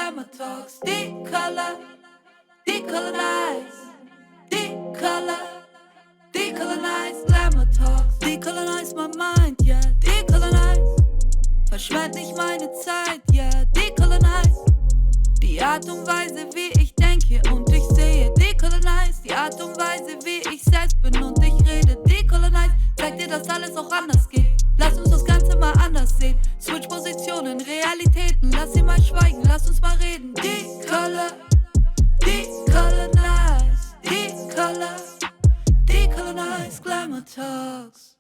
Glamour Talks. Decolor, decolonize. Decolor, decolonize. Glamour Talks. Decolonize my mind, yeah. Decolonize. Verschwend nicht meine Zeit, yeah. Decolonize. Die Art und Weise, wie ich denke und ich sehe. Decolonize. Die Art und Weise, wie ich selbst bin und ich rede. Decolonize. Zeig dir, dass alles auch anders geht. Lass uns das Ganze mal anders sehen. Switch Positionen, Realitäten. Lass sie mal schweigen, lass uns mal reden. Decolor, decolonize. Decolor, decolonize. Glamour Talks.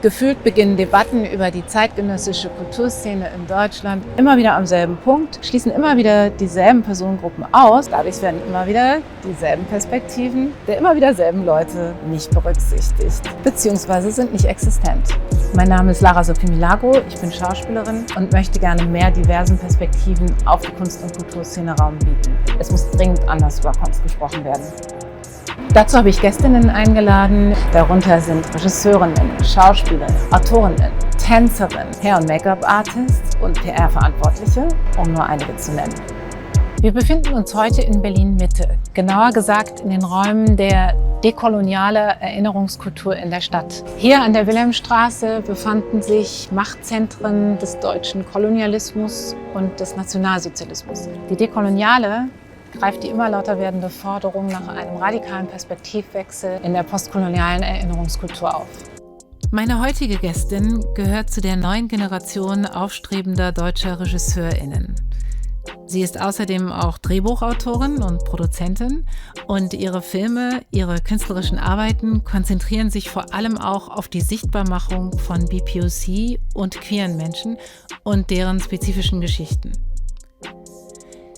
Gefühlt beginnen Debatten über die zeitgenössische Kulturszene in Deutschland immer wieder am selben Punkt, schließen immer wieder dieselben Personengruppen aus. Dadurch werden immer wieder dieselben Perspektiven der immer wieder selben Leute nicht berücksichtigt, beziehungsweise sind nicht existent. Mein Name ist Lara Sophie Milagro, ich bin Schauspielerin und möchte gerne mehr diversen Perspektiven auf die Kunst- und Kulturszene Raum bieten. Es muss dringend anders über Kunst gesprochen werden. Dazu habe ich Gästinnen eingeladen, darunter sind Regisseurinnen, Schauspielerinnen, Autorinnen, Tänzerinnen, Hair- und Make-up-Artists und PR-Verantwortliche, um nur einige zu nennen. Wir befinden uns heute in Berlin-Mitte, genauer gesagt in den Räumen der dekoloniale Erinnerungskultur in der Stadt. Hier an der Wilhelmstraße befanden sich Machtzentren des deutschen Kolonialismus und des Nationalsozialismus. Die dekoloniale greift die immer lauter werdende Forderung nach einem radikalen Perspektivwechsel in der postkolonialen Erinnerungskultur auf. Meine heutige Gästin gehört zu der neuen Generation aufstrebender deutscher RegisseurInnen. Sie ist außerdem auch Drehbuchautorin und Produzentin und ihre Filme, ihre künstlerischen Arbeiten konzentrieren sich vor allem auch auf die Sichtbarmachung von BPOC und queeren Menschen und deren spezifischen Geschichten.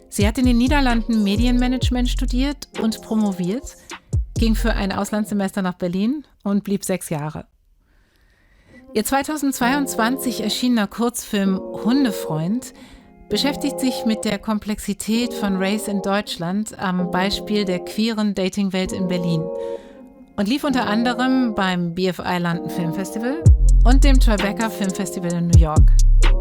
Sie hat in den Niederlanden Medienmanagement studiert und promoviert, ging für ein Auslandssemester nach Berlin und blieb 6 Jahre. Ihr 2022 erschienener Kurzfilm Hundefreund beschäftigt sich mit der Komplexität von Race in Deutschland am Beispiel der queeren Datingwelt in Berlin und lief unter anderem beim BFI London Film Festival und dem Tribeca Film Festival in New York.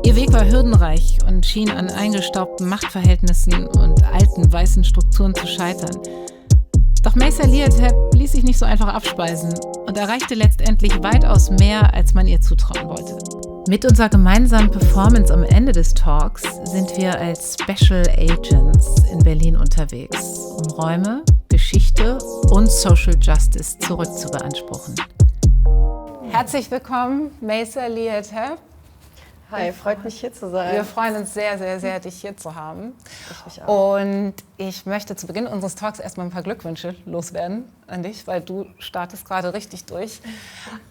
Ihr Weg war hürdenreich und schien an eingestaubten Machtverhältnissen und alten weißen Strukturen zu scheitern. Doch Maysa Liateb ließ sich nicht so einfach abspeisen und erreichte letztendlich weitaus mehr, als man ihr zutrauen wollte. Mit unserer gemeinsamen Performance am Ende des Talks sind wir als Special Agents in Berlin unterwegs, um Räume, Geschichte und Social Justice zurückzubeanspruchen. Herzlich willkommen, Maysa Liateb. Hi, freut mich hier zu sein. Wir freuen uns sehr, sehr, sehr, dich hier zu haben. Ich mich auch. Und ich möchte zu Beginn unseres Talks erstmal ein paar Glückwünsche loswerden an dich, weil du startest gerade richtig durch.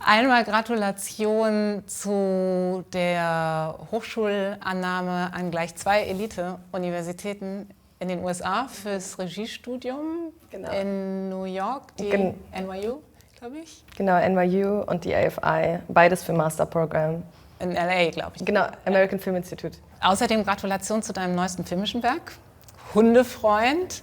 Einmal Gratulation zu der Hochschulannahme an gleich 2 Elite-Universitäten in den USA fürs Regiestudium in New York, die NYU, glaube ich. Genau, NYU und die AFI, beides für Masterprogramm. In LA, glaube ich. Genau, American Film Institute. Außerdem Gratulation zu deinem neuesten filmischen Werk, Hundefreund.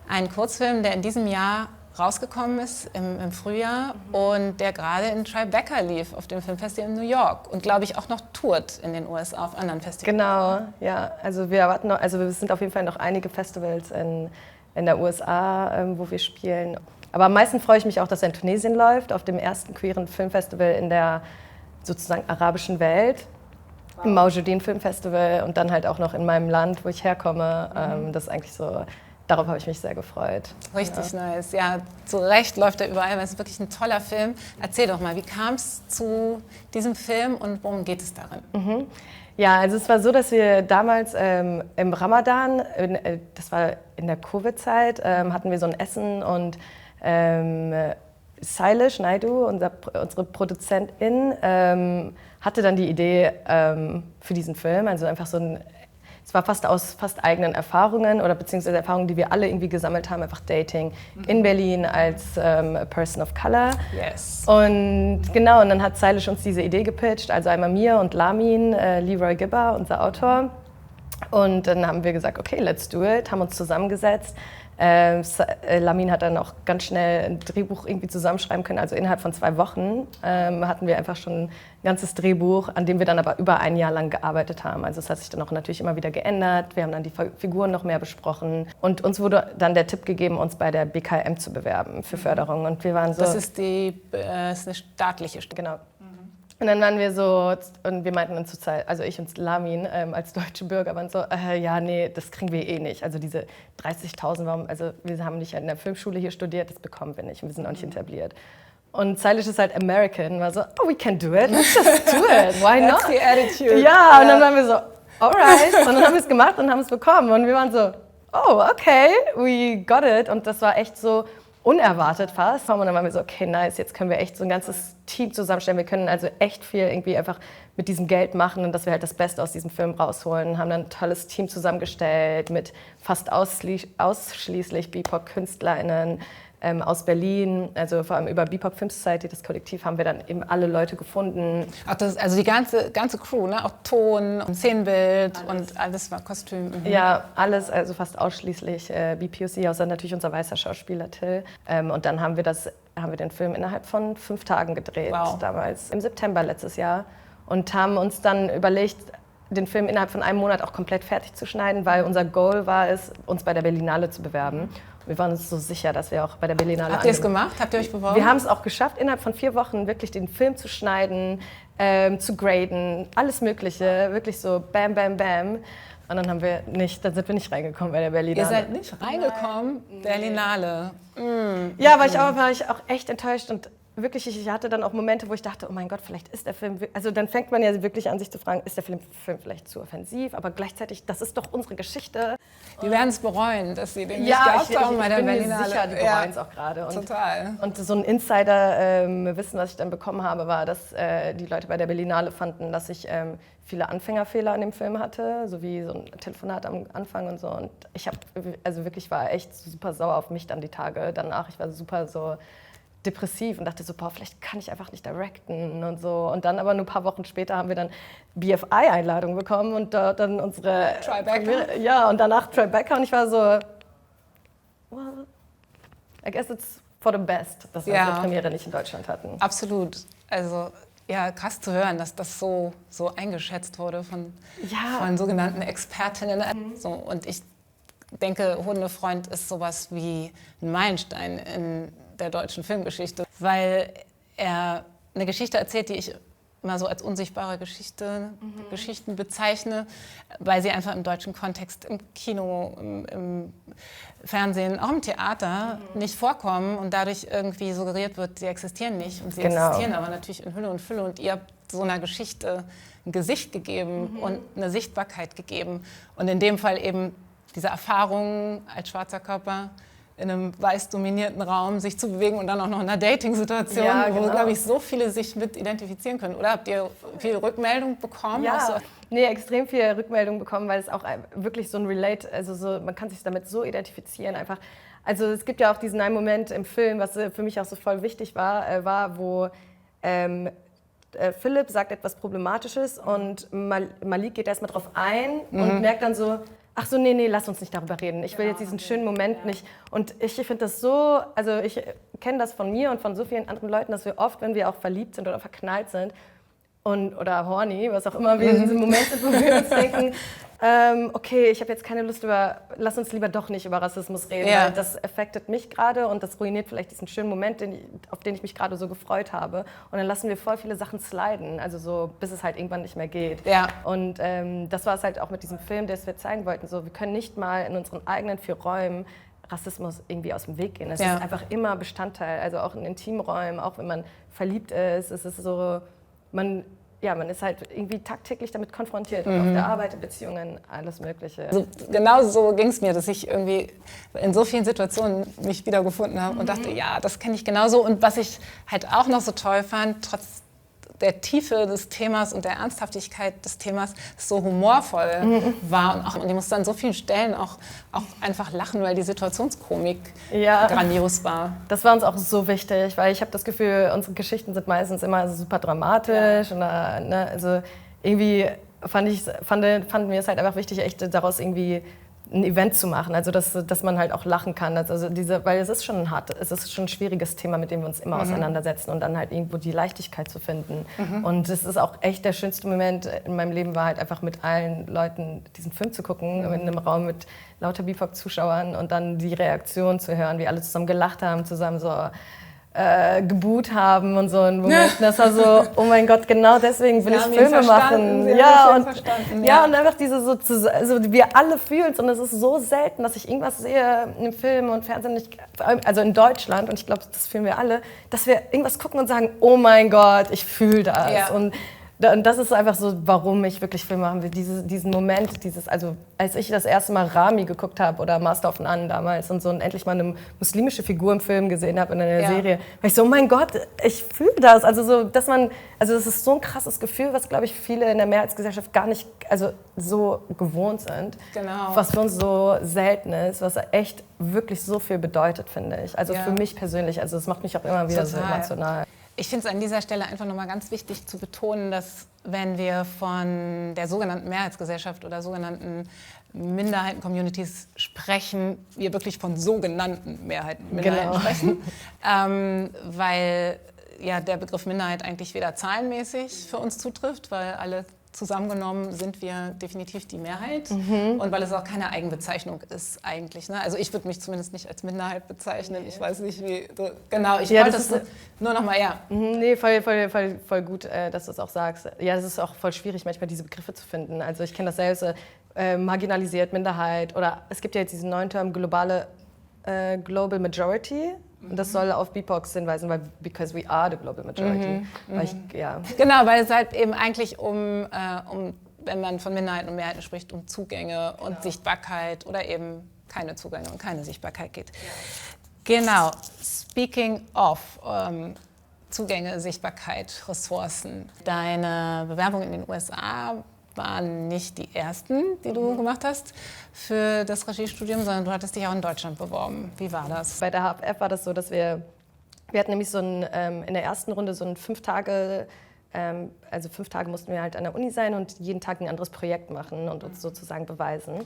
Ein Kurzfilm, der in diesem Jahr rausgekommen ist, im Frühjahr, und der gerade in Tribeca lief, auf dem Filmfestival in New York. Und glaube ich auch noch tourt in den USA auf anderen Festivals. Genau, ja. Also wir erwarten noch, also wir sind auf jeden Fall noch einige Festivals in der USA, wo wir spielen. Aber am meisten freue ich mich auch, dass er in Tunesien läuft, auf dem ersten queeren Filmfestival in der sozusagen arabischen Welt, im Mawjoudin Filmfestival und dann halt auch noch in meinem Land, wo ich herkomme. Das ist eigentlich so, darauf habe ich mich sehr gefreut. Richtig nice. Ja, zu Recht läuft er überall, weil es ist wirklich ein toller Film. Erzähl doch mal, wie kam es zu diesem Film und worum geht es darin? Ja, also es war so, dass wir damals im Ramadan, das war in der Covid-Zeit, hatten wir so ein Essen und Silas Naidu, unsere Produzentin, hatte dann die Idee für diesen Film. Also einfach so es war fast aus eigenen Erfahrungen oder beziehungsweise Erfahrungen, die wir alle irgendwie gesammelt haben, einfach Dating in Berlin als Person of Color. Yes. Und genau, und dann hat Silas uns diese Idee gepitcht, also einmal mir und Lamin, Leroy Gibber, unser Autor. Und dann haben wir gesagt, okay, let's do it, haben uns zusammengesetzt Lamin hat dann auch ganz schnell ein Drehbuch irgendwie zusammenschreiben können. Also innerhalb von 2 Wochen hatten wir einfach schon ein ganzes Drehbuch, an dem wir dann aber über ein Jahr lang gearbeitet haben. Also es hat sich dann auch natürlich immer wieder geändert. Wir haben dann die Figuren noch mehr besprochen. Und uns wurde dann der Tipp gegeben, uns bei der BKM zu bewerben für Förderung. Und wir waren so... Das ist ist eine staatliche Stelle. Genau. Und dann waren wir so, und wir meinten dann zur Zeit, also ich und Lamin als deutsche Bürger waren so, ja, nee, das kriegen wir eh nicht. Also diese 30.000, warum, also wir haben nicht in der Filmschule hier studiert, das bekommen wir nicht und wir sind auch nicht etabliert. Und Stylish ist halt American, war so, oh, we can do it, let's just do it, why not? That's the attitude. Ja, und dann waren wir so, alright, und dann haben wir es gemacht und haben es bekommen und wir waren so, oh, okay, we got it. Und das war echt so unerwartet fast. Und dann waren wir so, okay, nice, jetzt können wir echt so ein ganzes Team zusammenstellen. Wir können also echt viel irgendwie einfach mit diesem Geld machen und dass wir halt das Beste aus diesem Film rausholen. Haben dann ein tolles Team zusammengestellt mit fast ausschließlich BIPOC-KünstlerInnen aus Berlin. Also vor allem über BIPOC Film Society, das Kollektiv, haben wir dann eben alle Leute gefunden. Ach, also die ganze Crew, ne? Auch Ton und Szenenbild und alles war Kostüm. Mhm. Ja, alles, also fast ausschließlich BPOC, außer natürlich unser weißer Schauspieler Till. Und dann haben wir den Film innerhalb von 5 Tagen gedreht, damals im September letztes Jahr. Und haben uns dann überlegt, den Film innerhalb von einem Monat auch komplett fertig zu schneiden, weil unser Goal war es, uns bei der Berlinale zu bewerben. Wir waren uns so sicher, dass wir auch bei der Berlinale... Habt ihr es gemacht? Habt ihr euch beworben? Wir haben es auch geschafft, innerhalb von 4 Wochen wirklich den Film zu schneiden, zu graden, alles Mögliche, wirklich so bam, bam, bam. Und dann sind wir nicht reingekommen bei der Berlinale. Ihr seid nicht reingekommen? Nein. Berlinale. Mm. Ja, war ich auch echt enttäuscht und wirklich, ich hatte dann auch Momente, wo ich dachte, oh mein Gott, vielleicht ist der Film, also dann fängt man ja wirklich an, sich zu fragen, ist der Film vielleicht zu offensiv, aber gleichzeitig, das ist doch unsere Geschichte. Die werden es bereuen, dass sie den nicht gehabt haben bei der Berlinale. Ich bin mir sicher, die bereuen es auch gerade. Total. Und so ein Insider-Wissen, was ich dann bekommen habe, war, dass die Leute bei der Berlinale fanden, dass ich viele Anfängerfehler an dem Film hatte, so wie so ein Telefonat am Anfang und so. Und ich war echt super sauer auf mich dann die Tage danach. Ich war super so depressiv und dachte so, boah, vielleicht kann ich einfach nicht directen und so. Und dann aber nur ein paar Wochen später haben wir dann BFI-Einladung bekommen und dort dann unsere... Tribeca? Ja, und danach Tribeca und ich war so, well, I guess it's for the best, dass wir unsere Premiere nicht in Deutschland hatten. Absolut. Also ja, krass zu hören, dass das so eingeschätzt wurde von sogenannten Expertinnen. So, und ich denke, Hundefreund ist sowas wie ein Meilenstein in der deutschen Filmgeschichte, weil er eine Geschichte erzählt, die ich immer so als unsichtbare Geschichten bezeichne, weil sie einfach im deutschen Kontext, im Kino, im Fernsehen, auch im Theater nicht vorkommen und dadurch irgendwie suggeriert wird, sie existieren nicht und sie existieren aber natürlich in Hülle und Fülle und ihr habt so einer Geschichte ein Gesicht gegeben und eine Sichtbarkeit gegeben und in dem Fall eben diese Erfahrung als schwarzer Körper in einem weiß dominierten Raum sich zu bewegen und dann auch noch in einer Dating-Situation, wo, glaube ich, so viele sich mit identifizieren können. Oder habt ihr viel Rückmeldung bekommen? Ja, nee, extrem viel Rückmeldung bekommen, weil es auch wirklich so ein Relate, also so, man kann sich damit so identifizieren einfach. Also es gibt ja auch diesen einen Moment im Film, was für mich auch so voll wichtig war, wo Philipp sagt etwas Problematisches und Malik geht erstmal drauf ein und merkt dann so, ach so, nee, lass uns nicht darüber reden. Ich will jetzt diesen schönen Moment nicht. Und ich finde das so, also ich kenne das von mir und von so vielen anderen Leuten, dass wir oft, wenn wir auch verliebt sind oder verknallt sind oder horny, was auch immer wir in diesem Moment sind, wo wir uns denken, okay, ich habe jetzt keine Lust lass uns lieber doch nicht über Rassismus reden, weil das affectet mich gerade und das ruiniert vielleicht diesen schönen Moment, auf den ich mich gerade so gefreut habe. Und dann lassen wir voll viele Sachen sliden, also so, bis es halt irgendwann nicht mehr geht. Ja. Und das war es halt auch mit diesem Film, den wir zeigen wollten. So, wir können nicht mal in unseren eigenen 4 Räumen Rassismus irgendwie aus dem Weg gehen. Es ist einfach immer Bestandteil, also auch in Intimräumen, auch wenn man verliebt ist, es ist so, man ist halt irgendwie tagtäglich damit konfrontiert. Auf der Arbeit, in Beziehungen, alles Mögliche. Also, genau so ging es mir, dass ich irgendwie in so vielen Situationen mich wiedergefunden habe und dachte, ja, das kenne ich genauso. Und was ich halt auch noch so toll fand, trotz der Tiefe des Themas und der Ernsthaftigkeit des Themas, so humorvoll war. Und ich musste an so vielen Stellen auch einfach lachen, weil die Situationskomik grandios war. Das war uns auch so wichtig, weil ich habe das Gefühl, unsere Geschichten sind meistens immer super dramatisch. Und, also irgendwie fanden wir es halt einfach wichtig, echt daraus irgendwie ein Event zu machen, also dass man halt auch lachen kann, weil es ist schon ein schwieriges Thema, mit dem wir uns immer auseinandersetzen und dann halt irgendwo die Leichtigkeit zu finden. Und es ist auch echt der schönste Moment in meinem Leben, war halt einfach mit allen Leuten diesen Film zu gucken, in einem Raum mit lauter BIPOC-Zuschauern und dann die Reaktion zu hören, wie alle zusammen gelacht haben, zusammen so geboot haben und so ein Moment. Das war so, oh mein Gott, genau deswegen will ich Filme machen. Ja, und einfach also wir alle fühlen es und es ist so selten, dass ich irgendwas sehe im Film und Fernsehen, also in Deutschland, und ich glaube, das fühlen wir alle, dass wir irgendwas gucken und sagen, oh mein Gott, ich fühle das. Ja. Und das ist einfach so, warum ich wirklich Filme machen will. Diesen Moment, also als ich das erste Mal Rami geguckt habe oder Master of None damals und so und endlich mal eine muslimische Figur im Film gesehen habe in einer Serie, war ich so, oh mein Gott, ich fühle das. Also das ist so ein krasses Gefühl, was, glaube ich, viele in der Mehrheitsgesellschaft gar nicht so gewohnt sind. Genau. Was für uns so selten ist, was echt wirklich so viel bedeutet, finde ich. Also für mich persönlich, also es macht mich auch immer wieder so emotional. Ich finde es an dieser Stelle einfach nochmal ganz wichtig zu betonen, dass wenn wir von der sogenannten Mehrheitsgesellschaft oder sogenannten Minderheiten-Communities sprechen, wir wirklich von sogenannten Minderheiten sprechen, weil ja der Begriff Minderheit eigentlich weder zahlenmäßig für uns zutrifft, weil alle zusammengenommen sind wir definitiv die Mehrheit und weil es auch keine Eigenbezeichnung ist eigentlich. Ne? Also ich würde mich zumindest nicht als Minderheit bezeichnen. Ich weiß nicht, wie du... Genau, ich wollte das nur noch mal, Nee, voll gut, dass du es auch sagst. Ja, es ist auch voll schwierig, manchmal diese Begriffe zu finden. Also ich kenne das selbst, marginalisiert, Minderheit, oder es gibt ja jetzt diesen neuen Term Global Majority. Und das soll auf BIPOCs hinweisen, weil because we are the global majority. Genau, weil es halt eben eigentlich um, wenn man von Minderheiten und Mehrheiten spricht, um Zugänge und Sichtbarkeit oder eben keine Zugänge und keine Sichtbarkeit geht. Genau, speaking of Zugänge, Sichtbarkeit, Ressourcen. Deine Bewerbung in den USA waren nicht die ersten, die du gemacht hast für das Regiestudium, sondern du hattest dich auch in Deutschland beworben. Wie war das? Bei der HFF war das so, dass wir hatten nämlich in der ersten Runde so ein 5 Tage, also 5 Tage mussten wir halt an der Uni sein und jeden Tag ein anderes Projekt machen und uns sozusagen beweisen.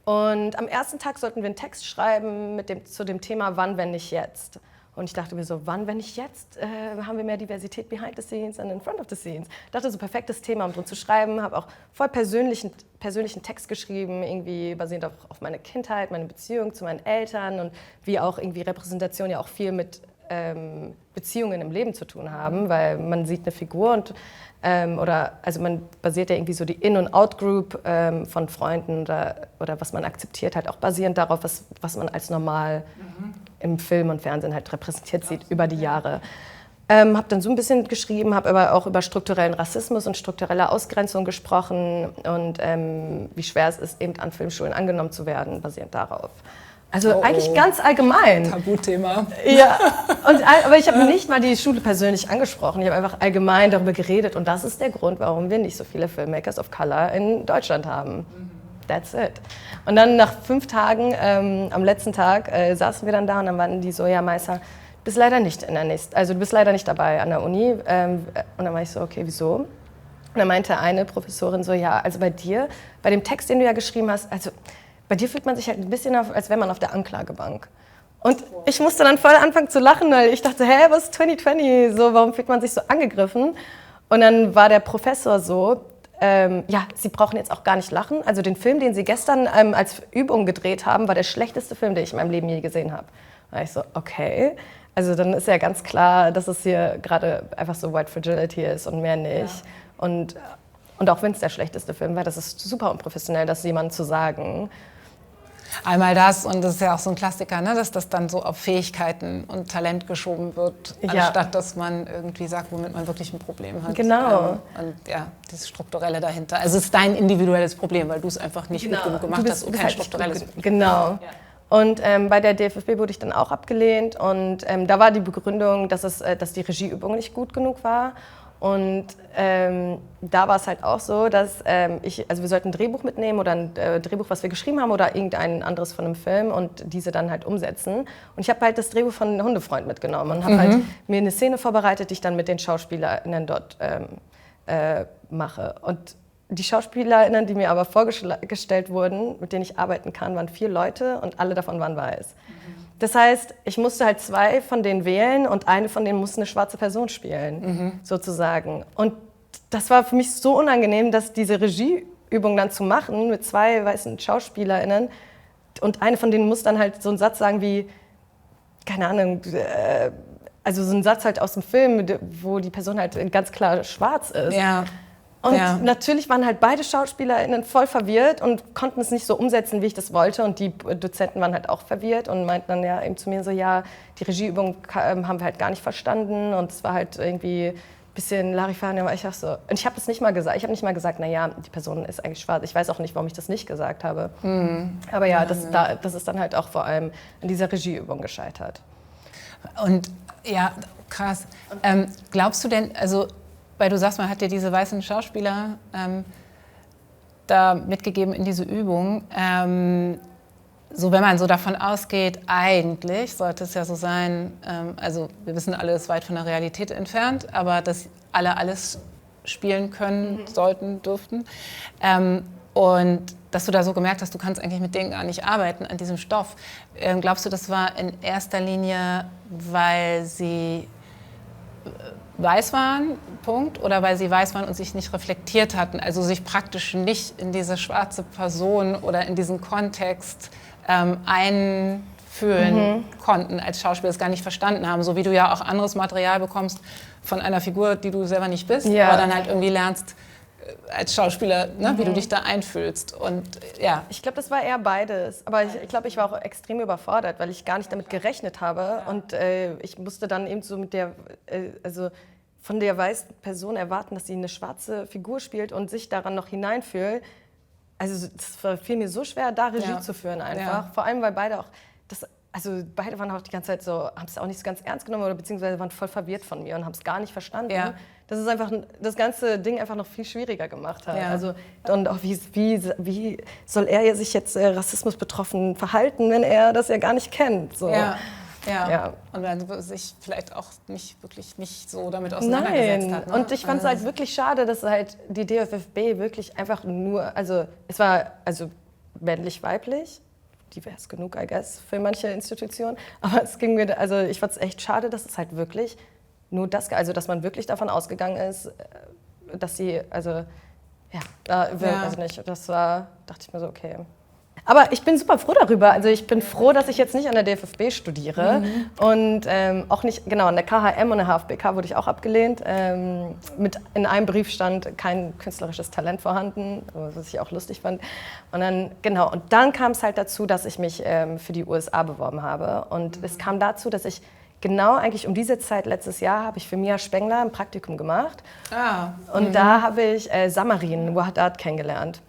Und am ersten Tag sollten wir einen Text schreiben zu dem Thema Wann, wenn nicht jetzt. Und ich dachte mir so, wann, wenn nicht jetzt, haben wir mehr Diversität behind the scenes and in front of the scenes. Ich dachte, so perfektes Thema, um drin zu schreiben. Habe auch voll persönlichen Text geschrieben, irgendwie basierend auf meine Kindheit, meine Beziehung zu meinen Eltern und wie auch irgendwie Repräsentation ja auch viel mit Beziehungen im Leben zu tun haben, weil man sieht eine Figur und also man basiert ja irgendwie so die In- und Out-Group von Freunden oder was man akzeptiert, halt auch basierend darauf, was man als normal im Film und Fernsehen halt repräsentiert sieht über die Jahre. Habe dann so ein bisschen geschrieben, habe aber auch über strukturellen Rassismus und strukturelle Ausgrenzung gesprochen und wie schwer es ist, eben an Filmschulen angenommen zu werden, basierend darauf. Also eigentlich ganz allgemein. Tabuthema. Ja, aber ich habe nicht mal die Schule persönlich angesprochen. Ich habe einfach allgemein darüber geredet. Und das ist der Grund, warum wir nicht so viele Filmmakers of Color in Deutschland haben. That's it. Und dann nach 5 Tagen, am letzten Tag, saßen wir dann da und dann waren die so, ja, Meister, du bist leider nicht du bist leider nicht dabei an der Uni. Und dann war ich so, okay, wieso? Und dann meinte eine Professorin so, ja, also bei dir, bei dem Text, den du ja geschrieben hast, also bei dir fühlt man sich halt ein bisschen, als wäre man auf der Anklagebank. Und ich musste dann voll anfangen zu lachen, weil ich dachte, hä, was ist 2020? So, warum fühlt man sich so angegriffen? Und dann war der Professor so, ja, Sie brauchen jetzt auch gar nicht lachen. Also den Film, den Sie gestern als Übung gedreht haben, war der schlechteste Film, den ich in meinem Leben je gesehen habe. Da war ich so, okay. Also dann ist ja ganz klar, dass es hier gerade einfach so White Fragility ist und mehr nicht. Ja. Und auch wenn es der schlechteste Film war, das ist super unprofessionell, das jemandem zu sagen. Einmal das, und das ist ja auch so ein Klassiker, ne, dass das dann so auf Fähigkeiten und Talent geschoben wird, anstatt dass man irgendwie sagt, womit man wirklich ein Problem hat. Genau. Und ja, das Strukturelle dahinter. Also es ist dein individuelles Problem, weil du es einfach nicht gut genug gemacht hast und kein strukturelles Problem. Genau. Ja. Und bei der DFFB wurde ich dann auch abgelehnt und da war die Begründung, dass die Regieübung nicht gut genug war. Und da war es halt auch so, dass wir sollten ein Drehbuch mitnehmen oder ein Drehbuch, was wir geschrieben haben oder irgendein anderes von einem Film und diese dann halt umsetzen. Und ich habe halt das Drehbuch von Hundefreund mitgenommen und habe halt mir eine Szene vorbereitet, die ich dann mit den SchauspielerInnen dort mache. Und die SchauspielerInnen, die mir aber vorgestellt wurden, mit denen ich arbeiten kann, waren 4 Leute und alle davon waren weiß. Das heißt, ich musste halt 2 von denen wählen und eine von denen musste eine schwarze Person spielen, sozusagen. Und das war für mich so unangenehm, dass diese Regieübung dann zu machen mit 2 weißen SchauspielerInnen und eine von denen muss dann halt so einen Satz sagen wie, keine Ahnung, also so ein Satz halt aus dem Film, wo die Person halt ganz klar schwarz ist. Ja. Und natürlich waren halt beide SchauspielerInnen voll verwirrt und konnten es nicht so umsetzen, wie ich das wollte. Und die Dozenten waren halt auch verwirrt und meinten dann ja eben zu mir so, ja, die Regieübung haben wir halt gar nicht verstanden. Und es war halt irgendwie ein bisschen Larifari. Aber ich dachte so, und ich habe das nicht mal gesagt. Ich habe nicht mal gesagt, naja, die Person ist eigentlich schwarz. Ich weiß auch nicht, warum ich das nicht gesagt habe. Aber ja, das ist dann halt auch vor allem in dieser Regieübung gescheitert. Und ja, krass. Glaubst du denn, also weil du sagst, man hat dir diese weißen Schauspieler da mitgegeben in diese Übung. So, wenn man so davon ausgeht, eigentlich sollte es ja so sein, also wir wissen alle, es ist weit von der Realität entfernt, aber dass alle alles spielen können, sollten, dürften. Und dass du da so gemerkt hast, du kannst eigentlich mit denen gar nicht arbeiten an diesem Stoff. Glaubst du, das war in erster Linie, weil sie weiß waren, Punkt, oder weil sie weiß waren und sich nicht reflektiert hatten, also sich praktisch nicht in diese schwarze Person oder in diesen Kontext einfühlen konnten als Schauspieler, es gar nicht verstanden haben, so wie du ja auch anderes Material bekommst von einer Figur, die du selber nicht bist, aber dann halt irgendwie lernst als Schauspieler, ne, wie du dich da einfühlst. Und ja. Ich glaube, das war eher beides. Aber ich glaube, ich war auch extrem überfordert, weil ich gar nicht damit gerechnet habe. Und ich musste dann eben so mit der, also von der weißen Person erwarten, dass sie eine schwarze Figur spielt und sich daran noch hineinfühlt. Also das fiel mir so schwer, da Regie zu führen einfach. Ja. Vor allem, weil beide auch, also beide waren auch die ganze Zeit so, haben es auch nicht so ganz ernst genommen oder beziehungsweise waren voll verwirrt von mir und haben es gar nicht verstanden. Ja. Dass es einfach das ganze Ding einfach noch viel schwieriger gemacht hat. Ja. Also, und auch wie soll er sich jetzt Rassismus betroffen verhalten, wenn er das ja gar nicht kennt? So. Ja. Ja. Und dann sich vielleicht auch nicht so damit auseinandergesetzt hat. Ne? Und ich fand es halt wirklich schade, dass halt die DFFB wirklich einfach nur, also es war also männlich-weiblich, divers genug, I guess, für manche Institutionen. Aber es ging mir, also ich fand es echt schade, dass es halt wirklich nur das, also dass man wirklich davon ausgegangen ist, dass sie, also also nicht, das war, dachte ich mir so, okay. Aber ich bin super froh darüber. Also ich bin froh, dass ich jetzt nicht an der DFFB studiere und auch nicht, genau, an der KHM und der HFBK wurde ich auch abgelehnt. In einem Brief stand kein künstlerisches Talent vorhanden, was ich auch lustig fand. Und dann kam es halt dazu, dass ich mich für die USA beworben habe. Und es kam dazu, dass ich genau eigentlich um diese Zeit letztes Jahr habe ich für Mia Spengler ein Praktikum gemacht. Und da habe ich Samarin Wahdad kennengelernt.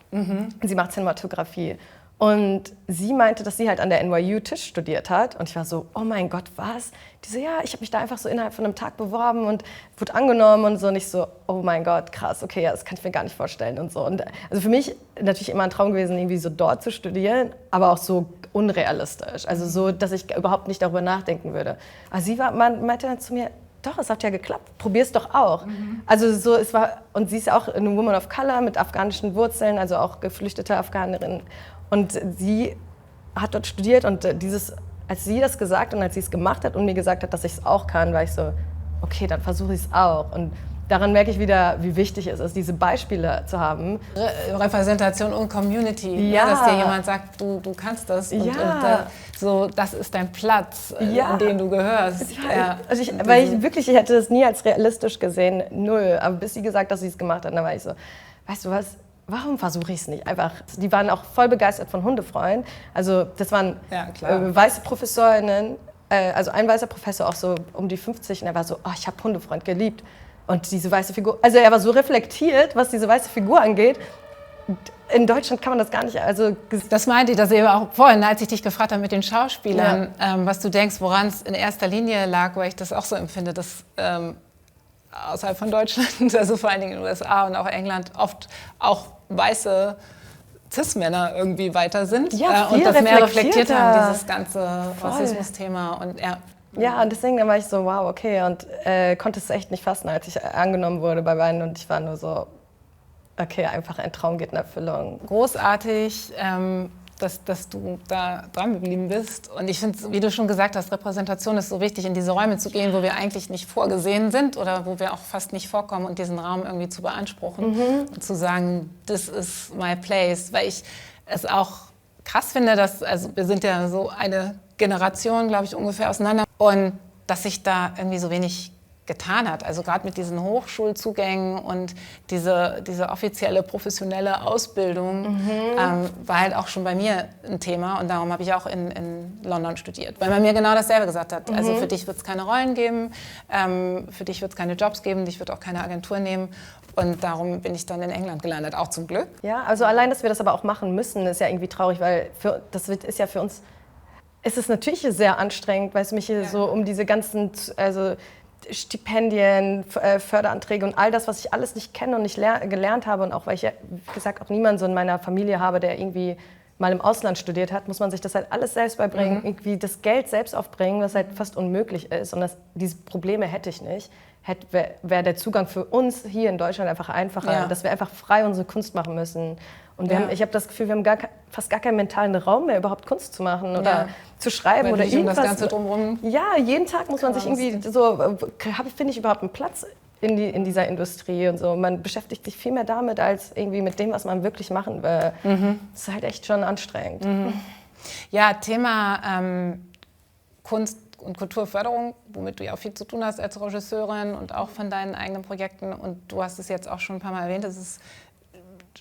Sie macht Cinematografie. Und sie meinte, dass sie halt an der NYU Tisch studiert hat. Und ich war so, oh mein Gott, was? Die so, ja, ich habe mich da einfach so innerhalb von einem Tag beworben und wurde angenommen und so. Und ich so, oh mein Gott, krass, okay, ja, das kann ich mir gar nicht vorstellen und so. Und also für mich natürlich immer ein Traum gewesen, irgendwie so dort zu studieren, aber auch so unrealistisch. Also so, dass ich überhaupt nicht darüber nachdenken würde. Aber sie meinte dann zu mir, doch, es hat ja geklappt, probier's doch auch. Also so, es war, und sie ist auch eine Woman of Color mit afghanischen Wurzeln, also auch geflüchtete Afghanerin. Und sie hat dort studiert und als sie das gesagt und als sie es gemacht hat und mir gesagt hat, dass ich es auch kann, war ich so, okay, dann versuche ich es auch. Und daran merke ich wieder, wie wichtig es ist, diese Beispiele zu haben. Repräsentation und Community, ja. Dass dir jemand sagt, du kannst das und so, das ist dein Platz, in den du gehörst. Also ich hätte das nie als realistisch gesehen, null. Aber bis sie gesagt hat, dass sie es gemacht hat, dann war ich so, weißt du was? Warum versuche ich es nicht? Einfach, die waren auch voll begeistert von Hundefreund. Also das waren weiße ProfessorInnen, also ein weißer Professor auch so um die 50 und er war so, oh, ich habe Hundefreund geliebt. Und diese weiße Figur, also er war so reflektiert, was diese weiße Figur angeht. In Deutschland kann man das gar nicht, also... Das meinte ich, dass eben auch vorhin, als ich dich gefragt habe mit den Schauspielern, was du denkst, woran es in erster Linie lag, weil ich das auch so empfinde, dass... außerhalb von Deutschland, also vor allen Dingen in den USA und auch England, oft auch weiße Cis-Männer irgendwie weiter sind und das mehr reflektiert haben, dieses ganze Rassismus-Thema. Und, ja, und deswegen war ich so, wow, okay, und konnte es echt nicht fassen, als ich angenommen wurde bei beiden und ich war nur so, okay, einfach ein Traum geht in Erfüllung. Großartig, dass du da dran geblieben bist. Und ich finde, wie du schon gesagt hast, Repräsentation ist so wichtig, in diese Räume zu gehen, wo wir eigentlich nicht vorgesehen sind oder wo wir auch fast nicht vorkommen und diesen Raum irgendwie zu beanspruchen und zu sagen, this is my place. Weil ich es auch krass finde, dass, also wir sind ja so eine Generation, glaube ich, ungefähr auseinander und dass sich da irgendwie so wenig getan hat. Also gerade mit diesen Hochschulzugängen und diese offizielle professionelle Ausbildung war halt auch schon bei mir ein Thema und darum habe ich auch in London studiert, weil man mir genau dasselbe gesagt hat. Also für dich wird es keine Rollen geben, für dich wird es keine Jobs geben, dich wird auch keine Agentur nehmen und darum bin ich dann in England gelandet, auch zum Glück. Ja, also allein, dass wir das aber auch machen müssen, ist ja irgendwie traurig, weil ist ja für uns, ist es natürlich sehr anstrengend, weil es mich hier so um diese ganzen, also Stipendien, Förderanträge und all das, was ich alles nicht kenne und nicht gelernt habe und auch, weil ich, wie gesagt, auch niemanden so in meiner Familie habe, der irgendwie mal im Ausland studiert hat, muss man sich das halt alles selbst beibringen, irgendwie das Geld selbst aufbringen, was halt fast unmöglich ist und diese Probleme hätte ich nicht. Wäre der Zugang für uns hier in Deutschland einfach einfacher, dass wir einfach frei unsere Kunst machen müssen. Und ich habe das Gefühl, wir haben fast gar keinen mentalen Raum mehr, überhaupt Kunst zu machen oder zu schreiben oder irgendwas. Um das Ganze drumherum. Ja, jeden Tag muss man sich irgendwie so, finde ich überhaupt einen Platz in dieser Industrie und so. Man beschäftigt sich viel mehr damit, als irgendwie mit dem, was man wirklich machen will. Das ist halt echt schon anstrengend. Ja, Thema Kunst und Kulturförderung, womit du ja auch viel zu tun hast als Regisseurin und auch von deinen eigenen Projekten. Und du hast es jetzt auch schon ein paar Mal erwähnt, es ist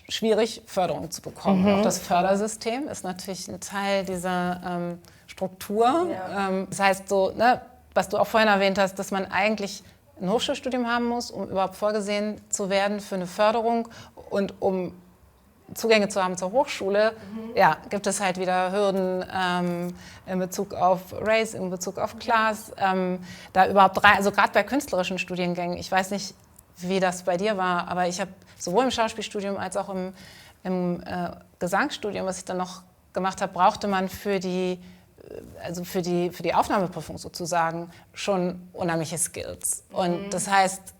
schwierig, Förderung zu bekommen. Auch das Fördersystem ist natürlich ein Teil dieser Struktur. Ja. Das heißt, so, ne, was du auch vorhin erwähnt hast, dass man eigentlich ein Hochschulstudium haben muss, um überhaupt vorgesehen zu werden für eine Förderung und um Zugänge zu haben zur Hochschule, gibt es halt wieder Hürden in Bezug auf Race, in Bezug auf Class, da überhaupt rein, also gerade bei künstlerischen Studiengängen, ich weiß nicht, wie das bei dir war, aber ich habe sowohl im Schauspielstudium als auch im Gesangsstudium, was ich dann noch gemacht habe, brauchte man für die Aufnahmeprüfung sozusagen schon unheimliche Skills. Und das heißt,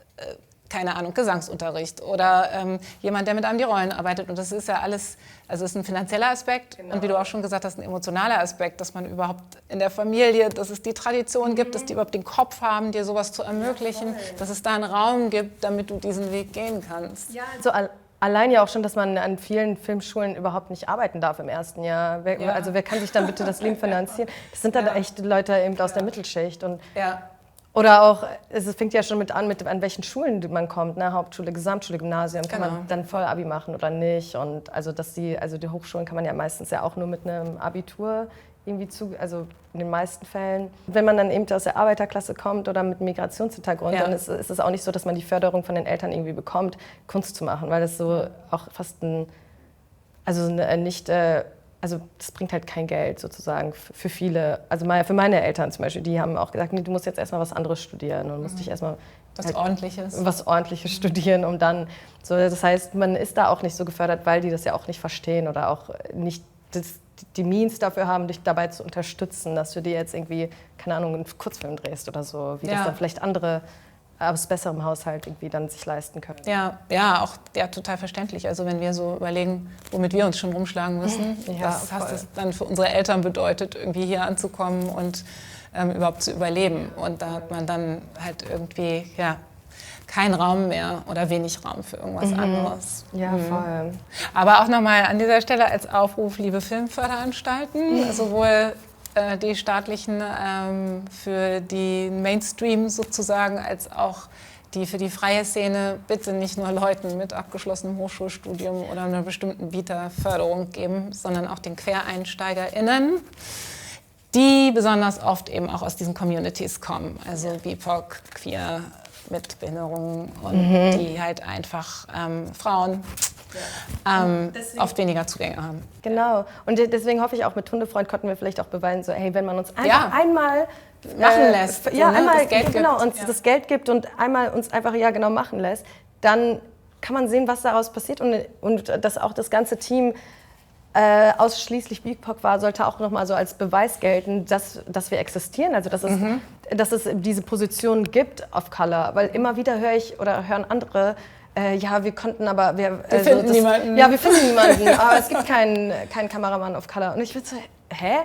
keine Ahnung, Gesangsunterricht oder jemand, der mit einem die Rollen arbeitet. Und das ist ja alles, also es ist ein finanzieller Aspekt und wie du auch schon gesagt hast, ein emotionaler Aspekt, dass man überhaupt in der Familie, dass es die Tradition gibt, dass die überhaupt den Kopf haben, dir sowas zu ermöglichen, dass es da einen Raum gibt, damit du diesen Weg gehen kannst. Ja, also allein ja auch schon, dass man an vielen Filmschulen überhaupt nicht arbeiten darf im ersten Jahr. Also wer kann sich dann bitte das Leben finanzieren? Das sind dann echt Leute eben aus der Mittelschicht. Und oder auch, es fängt ja schon an welchen Schulen man kommt, ne? Hauptschule, Gesamtschule, Gymnasium, kann man dann voll Abi machen oder nicht? Und also die Hochschulen kann man ja meistens ja auch nur mit einem Abitur irgendwie also in den meisten Fällen. Wenn man dann eben aus der Arbeiterklasse kommt oder mit Migrationshintergrund, dann ist es auch nicht so, dass man die Förderung von den Eltern irgendwie bekommt, Kunst zu machen, weil das so auch fast also das bringt halt kein Geld sozusagen für viele. Also für meine Eltern zum Beispiel, die haben auch gesagt, nee, du musst jetzt erstmal was anderes studieren und musst dich erstmal was Ordentliches studieren, um dann so. Das heißt, man ist da auch nicht so gefördert, weil die das ja auch nicht verstehen oder auch nicht die Means dafür haben, dich dabei zu unterstützen, dass du dir jetzt irgendwie, keine Ahnung, einen Kurzfilm drehst oder so, wie das dann vielleicht andere aus besserem Haushalt irgendwie dann sich leisten können. Ja, total verständlich. Also wenn wir so überlegen, womit wir uns schon rumschlagen müssen, was das dann für unsere Eltern bedeutet, irgendwie hier anzukommen und überhaupt zu überleben. Und da hat man dann halt irgendwie, keinen Raum mehr oder wenig Raum für irgendwas anderes. Ja, voll. Aber auch nochmal an dieser Stelle als Aufruf, liebe Filmförderanstalten, sowohl die staatlichen für die Mainstream sozusagen, als auch die für die freie Szene, bitte nicht nur Leuten mit abgeschlossenem Hochschulstudium oder einer bestimmten Vita-Förderung geben, sondern auch den QuereinsteigerInnen, die besonders oft eben auch aus diesen Communities kommen, also BIPOC, queer, mit Behinderungen und die halt einfach Frauen oft weniger Zugänge haben. Genau. Und deswegen hoffe ich auch, mit Hundefreund konnten wir vielleicht auch beweisen, so, hey, wenn man uns einfach einmal machen lässt, einmal das Geld uns das Geld gibt und einmal uns einfach machen lässt, dann kann man sehen, was daraus passiert und dass auch das ganze Team ausschließlich BIPOC war, sollte auch noch mal so als Beweis gelten, dass wir existieren, also dass es diese Position gibt of Color, weil immer wieder höre ich oder hören andere ja, wir konnten aber... Wir finden niemanden. Ja, wir finden niemanden, aber es gibt keinen Kameramann auf Color. Und ich würde so, hä?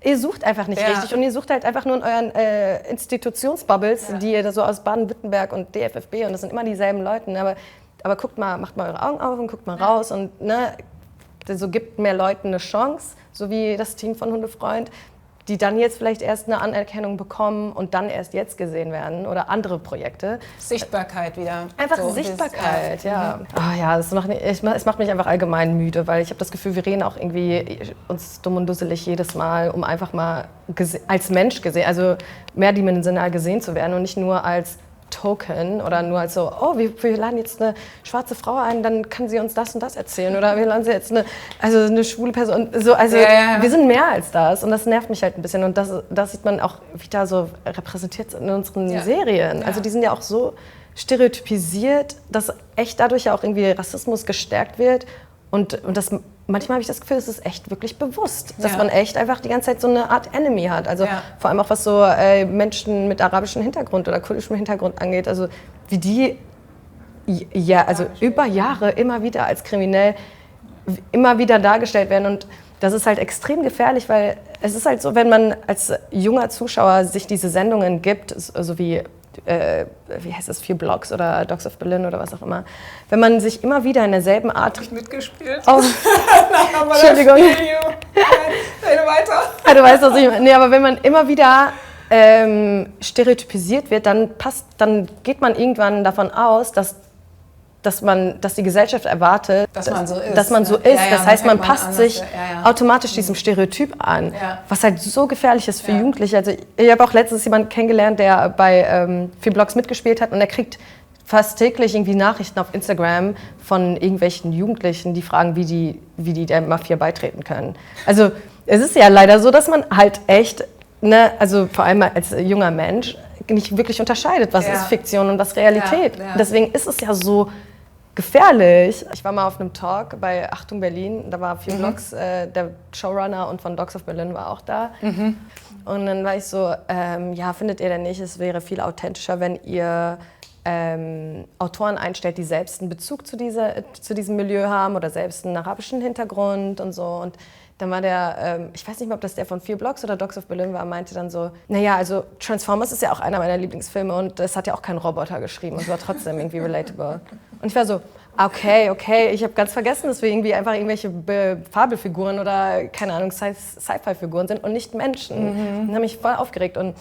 Ihr sucht einfach nicht richtig und ihr sucht halt einfach nur in euren Institutionsbubbles, die ihr da so aus Baden-Württemberg und DFFB und das sind immer dieselben Leute. Aber guckt mal, macht mal eure Augen auf und guckt mal raus und ne, so gibt mehr Leuten eine Chance, so wie das Team von Hundefreund, die dann jetzt vielleicht erst eine Anerkennung bekommen und dann erst jetzt gesehen werden oder andere Projekte. Sichtbarkeit wieder. Einfach so, Sichtbarkeit, ja. Oh ja, es macht mich einfach allgemein müde, weil ich habe das Gefühl, wir reden auch irgendwie uns dumm und dusselig jedes Mal, um einfach mal als Mensch gesehen, also mehrdimensional gesehen zu werden und nicht nur als Token oder nur als so, oh, wir laden jetzt eine schwarze Frau ein, dann kann sie uns das und das erzählen oder wir laden sie jetzt eine schwule Person. So, also wir sind mehr als das und das nervt mich halt ein bisschen und das sieht man auch wieder so repräsentiert in unseren Serien. Also die sind ja auch so stereotypisiert, dass echt dadurch ja auch irgendwie Rassismus gestärkt wird und das manchmal habe ich das Gefühl, es ist echt wirklich bewusst, dass man echt einfach die ganze Zeit so eine Art Enemy hat. Also vor allem auch was so Menschen mit arabischem Hintergrund oder kurdischem Hintergrund angeht. Also wie die über Jahre immer wieder als kriminell immer wieder dargestellt werden. Und das ist halt extrem gefährlich, weil es ist halt so, wenn man als junger Zuschauer sich diese Sendungen gibt, so wie heißt das, 4 Blocks oder Dogs of Berlin oder was auch immer. Wenn man sich immer wieder in derselben Art... Hab ich mitgespielt? Oh. Entschuldigung. Weiter. Ja, du weißt, was ich meine. Nee, aber wenn man immer wieder stereotypisiert wird, dann geht man irgendwann davon aus, dass die Gesellschaft erwartet, dass man so ist. Das heißt, man passt sich automatisch diesem Stereotyp an, was halt so gefährlich ist für Jugendliche. Also ich habe auch letztens jemanden kennengelernt, der bei 4 Blocks mitgespielt hat und er kriegt fast täglich irgendwie Nachrichten auf Instagram von irgendwelchen Jugendlichen, die fragen, wie die der Mafia beitreten können. Also es ist ja leider so, dass man halt echt, ne, also vor allem als junger Mensch, nicht wirklich unterscheidet, was ist Fiktion und was Realität. Deswegen ist es ja so gefährlich. Ich war mal auf einem Talk bei Achtung Berlin, da war 4 Blocks, der Showrunner und von Dogs of Berlin war auch da. Und dann war ich so, ja, findet ihr denn nicht, es wäre viel authentischer, wenn ihr Autoren einstellt, die selbst einen Bezug zu diesem Milieu haben oder selbst einen arabischen Hintergrund und so. Und dann war der, ich weiß nicht mehr, ob das der von 4 Blocks oder Dogs of Berlin war, meinte dann so, naja, also Transformers ist ja auch einer meiner Lieblingsfilme und das hat ja auch kein Roboter geschrieben und war trotzdem irgendwie relatable. Und ich war so, okay, ich habe ganz vergessen, dass wir irgendwie einfach irgendwelche Fabelfiguren oder, keine Ahnung, Sci-Fi-Figuren sind und nicht Menschen. Und habe mich voll aufgeregt und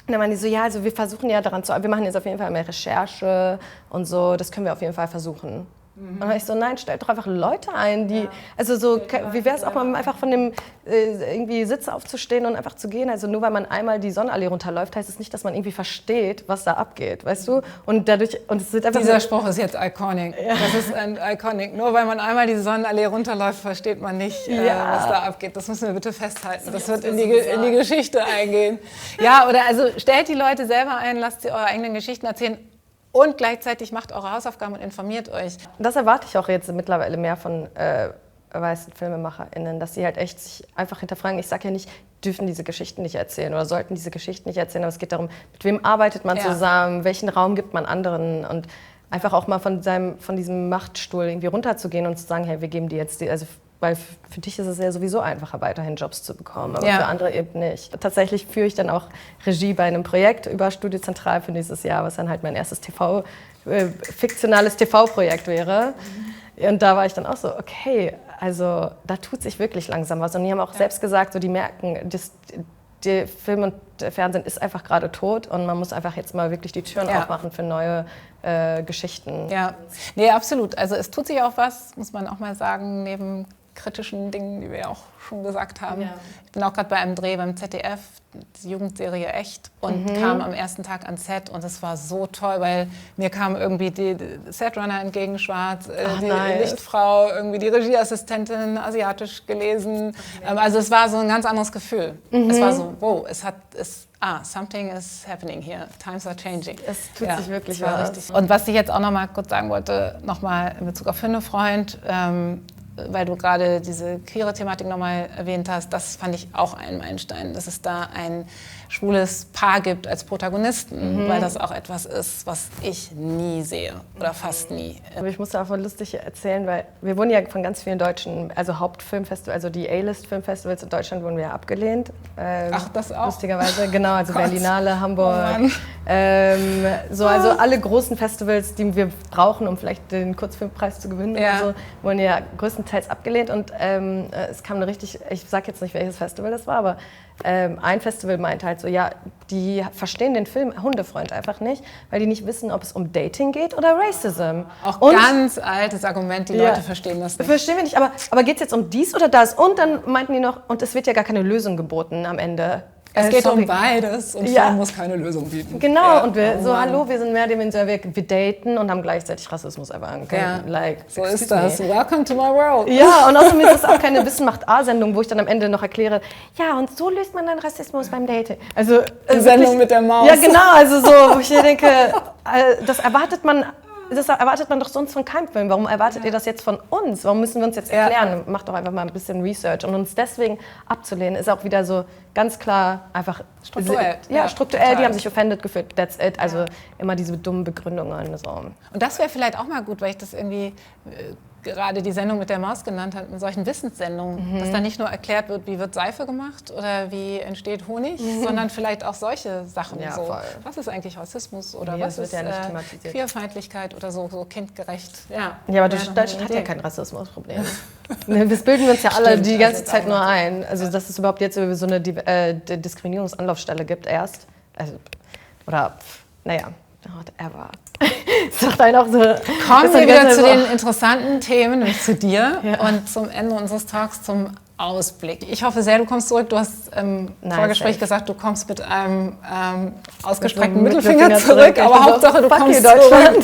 dann waren die so, ja, also wir versuchen ja daran wir machen jetzt auf jeden Fall mehr Recherche und so, das können wir auf jeden Fall versuchen. Und dann war ich so, nein, stellt doch einfach Leute ein, die, also so, wie wäre es auch mal einfach von dem irgendwie Sitz aufzustehen und einfach zu gehen, also nur weil man einmal die Sonnenallee runterläuft, heißt es nicht, dass man irgendwie versteht, was da abgeht, weißt du? Und dadurch, und es wird einfach Dieser Spruch ist jetzt iconic. Das ist ein iconic. Nur weil man einmal die Sonnenallee runterläuft, versteht man nicht, was da abgeht. Das müssen wir bitte festhalten. Das wird in die Geschichte eingehen. Ja, oder also stellt die Leute selber ein, lasst sie eure eigenen Geschichten erzählen. Und gleichzeitig macht eure Hausaufgaben und informiert euch. Das erwarte ich auch jetzt mittlerweile mehr von weißen FilmemacherInnen, dass sie halt echt sich einfach hinterfragen. Ich sage ja nicht, dürfen diese Geschichten nicht erzählen oder sollten diese Geschichten nicht erzählen, aber es geht darum, mit wem arbeitet man zusammen, welchen Raum gibt man anderen und einfach auch mal von diesem Machtstuhl irgendwie runterzugehen und zu sagen, hey, wir geben dir jetzt weil für dich ist es ja sowieso einfacher, weiterhin Jobs zu bekommen, aber für andere eben nicht. Tatsächlich führe ich dann auch Regie bei einem Projekt über Studio Zentral für nächstes Jahr, was dann halt mein erstes fiktionales TV-Projekt wäre. Und da war ich dann auch so, okay, also da tut sich wirklich langsam was. Und die haben auch selbst gesagt, so, die merken, der Film und der Fernsehen ist einfach gerade tot und man muss einfach jetzt mal wirklich die Türen aufmachen für neue Geschichten. Ja, nee, absolut. Also es tut sich auch was, muss man auch mal sagen, neben kritischen Dingen, die wir ja auch schon gesagt haben. Ja. Ich bin auch gerade bei einem Dreh beim ZDF, die Jugendserie Echt, und kam am ersten Tag ans Set und es war so toll, weil mir kam irgendwie die Setrunner entgegen, schwarz, die Lichtfrau, irgendwie die Regieassistentin, asiatisch gelesen. Okay. Also es war so ein ganz anderes Gefühl. Es war so, wow, something is happening here, times are changing. Es tut sich wirklich was. Richtig. Und was ich jetzt auch noch mal kurz sagen wollte, noch mal in Bezug auf Hundefreund, weil du gerade diese queere Thematik nochmal erwähnt hast, das fand ich auch ein Meilenstein, dass es da ein schwules Paar gibt als Protagonisten, weil das auch etwas ist, was ich nie sehe oder fast nie. Aber ich muss da auch mal lustig erzählen, weil wir wurden ja von ganz vielen deutschen, also Hauptfilmfestivals, also die A-List-Filmfestivals in Deutschland wurden wir ja abgelehnt. Ach, das auch? Lustigerweise, genau, also Berlinale, Hamburg. Oh Also alle großen Festivals, die wir brauchen, um vielleicht den Kurzfilmpreis zu gewinnen oder so, wurden ja größtenteils abgelehnt. Und es kam eine richtig, ich sag jetzt nicht, welches Festival das war, aber ein Festival meint halt so, ja, die verstehen den Film Hundefreund einfach nicht, weil die nicht wissen, ob es um Dating geht oder Racism. Auch ganz altes Argument, die Leute verstehen das nicht. Verstehen wir nicht, aber geht es jetzt um dies oder das? Und dann meinten die noch, und es wird ja gar keine Lösung geboten am Ende. Es geht um beides und Film muss keine Lösung bieten. Genau, und wir hallo, wir sind mehrdimensional, wir daten und haben gleichzeitig Rassismus erfahren. Like, so ist das. Welcome to my world. Ja, und außerdem ist es auch keine Wissen macht A-Sendung, wo ich dann am Ende noch erkläre, ja, und so löst man dann Rassismus beim Dating. Also, die Sendung mit der Maus. Ja, genau, also so, wo ich hier denke, das erwartet man doch sonst von keinem Film. Warum erwartet ihr das jetzt von uns? Warum müssen wir uns jetzt erklären? Macht doch einfach mal ein bisschen Research. Und uns deswegen abzulehnen, ist auch wieder so ganz klar einfach strukturell. Ja, strukturell, die haben sich offended gefühlt. That's it. Also immer diese dummen Begründungen. So. Und das wäre vielleicht auch mal gut, weil ich das irgendwie gerade die Sendung mit der Maus genannt habe, mit solchen Wissenssendungen, dass da nicht nur erklärt wird, wie wird Seife gemacht oder wie entsteht Honig, sondern vielleicht auch solche Sachen. Ja, so. voll. Was ist eigentlich Rassismus oder Nee, was das ist wird ja nicht thematisiert. Queerfeindlichkeit oder so kindgerecht. Ja, aber Deutschland hat ja kein Rassismusproblem. Das bilden wir uns ja alle die ganze Zeit nur ein. Also dass es überhaupt jetzt so eine Diskriminierungsanlaufstelle gibt erst. Also, oder, naja, whatever. Sagt einen auch so. Kommen wir wieder zu den interessanten Themen, nämlich zu dir und zum Ende unseres Talks zum Ausblick. Ich hoffe sehr, du kommst zurück. Du hast im Vorgespräch gesagt, du kommst mit einem ausgestreckten Mittelfinger zurück, aber Hauptsache du kommst Deutschland.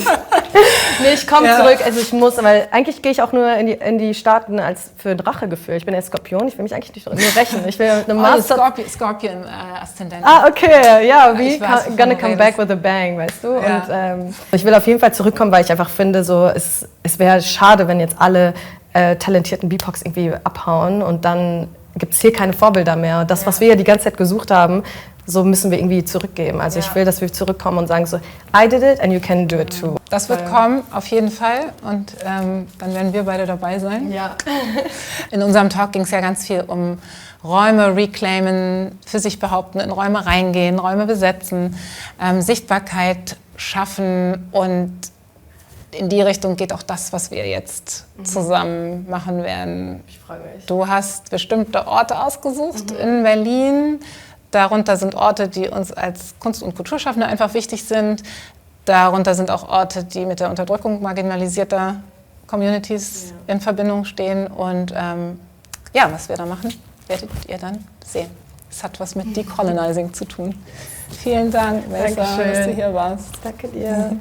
Nee, ich komme zurück, also ich muss, weil eigentlich gehe ich auch nur in die Staaten für ein Rachegefühl. Ich bin ja Skorpion, ich will mich eigentlich nicht nur rächen. Ich will eine Master... Scorpion-Aszendent. Okay, ja, wie gonna come back with a bang, weißt du? Ja. Und ich will auf jeden Fall zurückkommen, weil ich einfach finde, so, es wäre schade, wenn jetzt alle talentierten BIPOCs irgendwie abhauen und dann gibt es hier keine Vorbilder mehr. Das, was wir ja die ganze Zeit gesucht haben, so müssen wir irgendwie zurückgeben. Also ich will, dass wir zurückkommen und sagen so, I did it and you can do it too. Das wird kommen, auf jeden Fall. Und dann werden wir beide dabei sein. Ja. In unserem Talk ging es ja ganz viel um Räume reclaimen, für sich behaupten, in Räume reingehen, Räume besetzen, Sichtbarkeit schaffen, und in die Richtung geht auch das, was wir jetzt zusammen machen werden. Ich freue mich. Du hast bestimmte Orte ausgesucht in Berlin. Darunter sind Orte, die uns als Kunst- und Kulturschaffende einfach wichtig sind. Darunter sind auch Orte, die mit der Unterdrückung marginalisierter Communities in Verbindung stehen. Und was wir da machen, werdet ihr dann sehen. Es hat was mit Decolonizing zu tun. Vielen Dank, Melissa, dass du hier warst. Danke dir.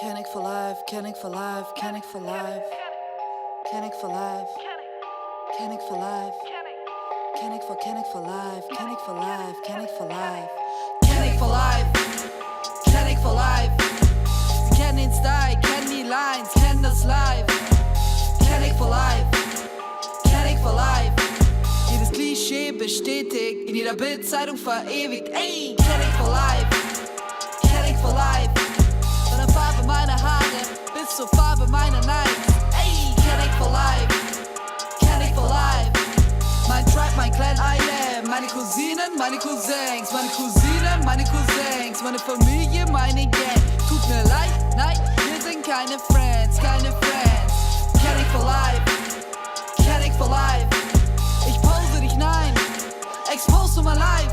Canic for life, Canic for life, Canic for life, Canic for life, Canic for life, Canic for life, Canic for life, Canic for life, Canic for life, Canic for life. Sie kennen den Style, kennen die Lines, kennen das Live. Canic for life, Canic for life. Jedes Klischee bestätigt, in jeder Bildzeitung verewigt. Ey, Canic for life, Canic for life. Von der Farbe meiner Haare bis zur Farbe meiner Nights. Ey, Canic for life, Canic for life. Mein Tribe, mein Clan, I am. Meine Cousinen, meine Cousins, meine Cousinen, meine Cousins, meine Familie, meine Gang. Tut mir leid, nein, wir sind keine Friends, keine Friends. Canic for life, Canic for life. Ich pose dich, nein, expose to my life.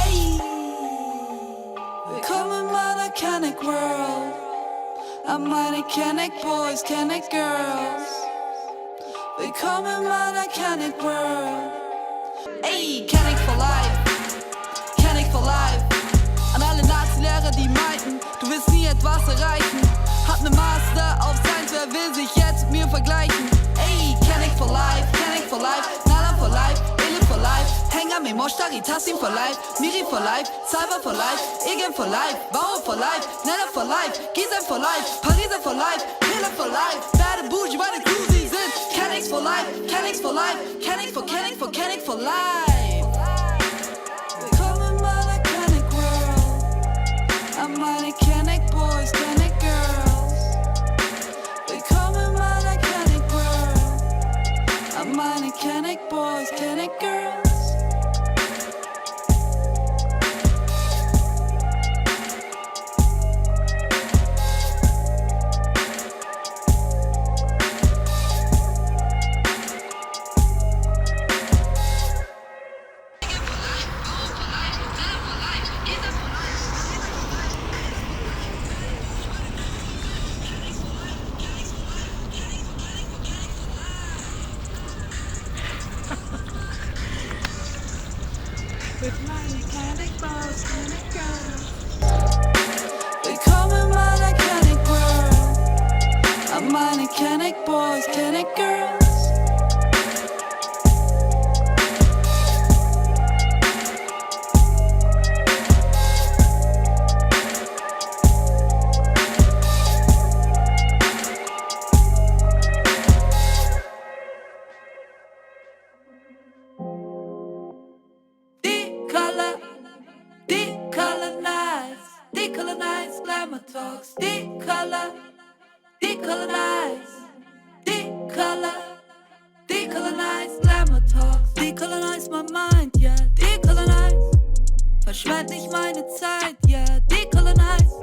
Ey, willkommen in meiner Canic World. An meine Canic Boys, Canic Girls. Willkommen in meiner Canic World. Ey, Canic for life, Canic for life. An alle Nazi-Lehrer, die meinten, du wirst nie etwas erreichen. Hab ne Master auf Science, wer will sich jetzt mit mir vergleichen? Ey, Canic for life, Nala for life, Illy for life. Häng am Nami, Moshtari, Tassim for life, Miri for life, Cyber for life, Igen for life, Bauer for life, Nella for life, Gizem for life, Pariser for life, Hiller for life, Bad Bougie, meine Crew, sie sind Kennex for life, Kennex for life, Kennex for Kennex for Kennex for life. Willkommen in meiner Kenneck World, an meine Kenneck Boys, Kenneck Girls. Willkommen in meiner Kenneck World, an meine Kenneck Boys, Kenneck Girls. Willkommen in meiner Kenneck World, an meine Kenneck Boys, Kenneck Girls. Decolonize, glamour talks, decolonize, decolonize, glamour talks, decolonize my mind, yeah, decolonize, verschwend nicht meine Zeit, yeah, decolonize,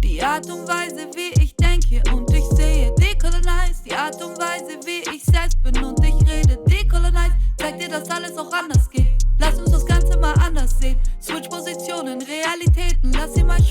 die Art und Weise, wie ich denke und ich sehe, decolonize, die Art und Weise, wie ich selbst bin und ich rede, decolonize, zeig dir, dass alles auch anders geht, lass uns das Ganze mal anders sehen, switch Positionen, Realitäten, lass sie mal